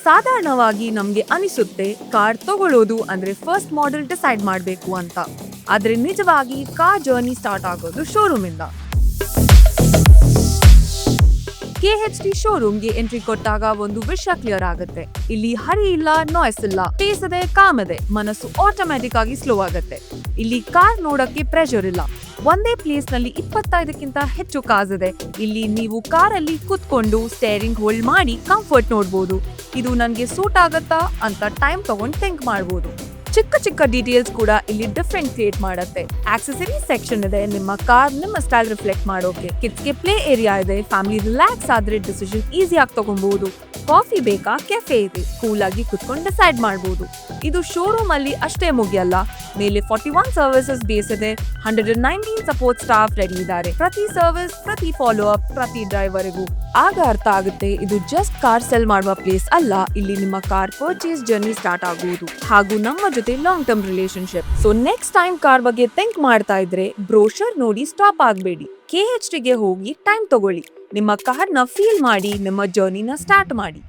ಸಾಧಾರಣವಾಗಿ ನಮ್ಗೆ ಅನಿಸುತ್ತೆ ಕಾರ್ ತಗೊಳ್ಳೋದು ಅಂದ್ರೆ ಫಸ್ಟ್ ಮಾಡೆಲ್ ಡಿಸೈಡ್ ಮಾಡಬೇಕು ಅಂತ. ಆದ್ರೆ ನಿಜವಾಗಿ ಕಾರ್ ಜರ್ನಿ ಸ್ಟಾರ್ಟ್ ಆಗೋದು ಶೋರೂಮ್ ಇಂದ. KHT ಶೋರೂಮ್ಗೆ ಎಂಟ್ರಿ ಕೊಟ್ಟಾಗ ಒಂದು ವಿಷಯ ಕ್ಲಿಯರ್ ಆಗುತ್ತೆ. ಇಲ್ಲಿ ಹರಿ ಇಲ್ಲ, ನಾಯ್ಸ್ ಇಲ್ಲ, ಪೇಸ್ ಇದೆ, ಕಾಮ್ ಇದೆ, ಮನಸ್ಸು ಆಟೋಮ್ಯಾಟಿಕ್ ಆಗಿ ಸ್ಲೋ ಆಗುತ್ತೆ. ಇಲ್ಲಿ ಕಾರ್ ನೋಡಕ್ಕೆ ಪ್ರೆಷರ್ ಇಲ್ಲ. ಒಂದೇ ಪ್ಲೇಸ್ ನಲ್ಲಿ 25ಕ್ಕಿಂತ ಹೆಚ್ಚು ಕಾರ್ಸ್ ಇದೆ. ಇಲ್ಲಿ ನೀವು ಕಾರಲ್ಲಿ ಕೂತ್ಕೊಂಡು ಸ್ಟೇರಿಂಗ್ ಹೋಲ್ಡ್ ಮಾಡಿ ಕಂಫರ್ಟ್ ನೋಡ್ಬೋದು. ಇದು ನನ್ಗೆ ಸೂಟ್ ಆಗತ್ತಾ ಅಂತ ಟೈಮ್ ತಗೊಂಡು ಥಿಂಕ್ ಮಾಡ್ಬೋದು. ಚಿಕ್ಕ ಚಿಕ್ಕ ಡೀಟೇಲ್ಸ್ ಕೂಡ ಇಲ್ಲಿ ಡಿಫ್ರೆಂಟ್ ಕ್ರಿಯೇಟ್ ಮಾಡುತ್ತೆ. ಆಕ್ಸೆಸರಿ ಸೆಕ್ಷನ್ ಇದೆ, ನಿಮ್ಮ ಕಾರ್ ನಿಮ್ಮ ಸ್ಟೈಲ್ ರಿಫ್ಲೆಕ್ಟ್ ಮಾಡೋಕೆ. ಕಿಡ್ಸ್ಗೆ ಪ್ಲೇ ಏರಿಯಾ ಇದೆ, ಫ್ಯಾಮಿಲಿ ರಿಲ್ಯಾಕ್ಸ್ ಆದ್ರೆ ಡಿಸಿಷನ್ ಈಸಿ ಆಗಿ ತಗೊಬಹುದು. ಕಾಫಿ ಬೇಕಾ, ಕೆಫೆ ಇದೆ, ಕೂಲ್ ಆಗಿ ಕುತ್ಕೊಂಡು ಡಿಸೈಡ್ ಮಾಡಬಹುದು. ಇದು ಶೋರೂಮ್ ಅಲ್ಲಿ ಅಷ್ಟೇ ಮುಗಿಯಲ್ಲ, ಮೇಲೆ 41 ಸರ್ವಿಸಸ್ ಬೇಸ್ ಇದೆ, 119 ಸಪೋರ್ಟ್ ಸ್ಟಾಫ್ ರೆಡಿ ಇದ್ದಾರೆ. ಪ್ರತಿ ಸರ್ವಿಸ್, ಪ್ರತಿ ಫಾಲೋ ಅಪ್, ಪ್ರತಿ ಡ್ರೈವರ್ಗೂ ಆಗ ಅರ್ಥ ಆಗುತ್ತೆ ಇದು ಜಸ್ಟ್ ಕಾರ್ ಸೆಲ್ ಮಾಡುವ ಪ್ಲೇಸ್ ಅಲ್ಲ, ಇಲ್ಲಿ ನಿಮ್ಮ ಕಾರ್ ಪರ್ಚೇಸ್ ಜರ್ನಿ ಸ್ಟಾರ್ಟ್ ಆಗುವುದು ಹಾಗೂ ನಮ್ಮ ಜೊತೆ long term relationship. So next time car ಬಗ್ಗೆ ಥಿಂಕ್ ಮಾಡ್ತಾ ಇದ್ರೆ ಬ್ರೋಷರ್ ನೋಡಿ ಸ್ಟಾಪ್ ಆಗಬೇಡಿ. KHT ಗೆ ಹೋಗಿ ಟೈಮ್ ತಗೊಳ್ಳಿ, ನಿಮ್ಮ ಕಾರ್ನ ಫೀಲ್ ಮಾಡಿ, ನಿಮ್ಮ ಜರ್ನಿನ ಸ್ಟಾರ್ಟ್ ಮಾಡಿ.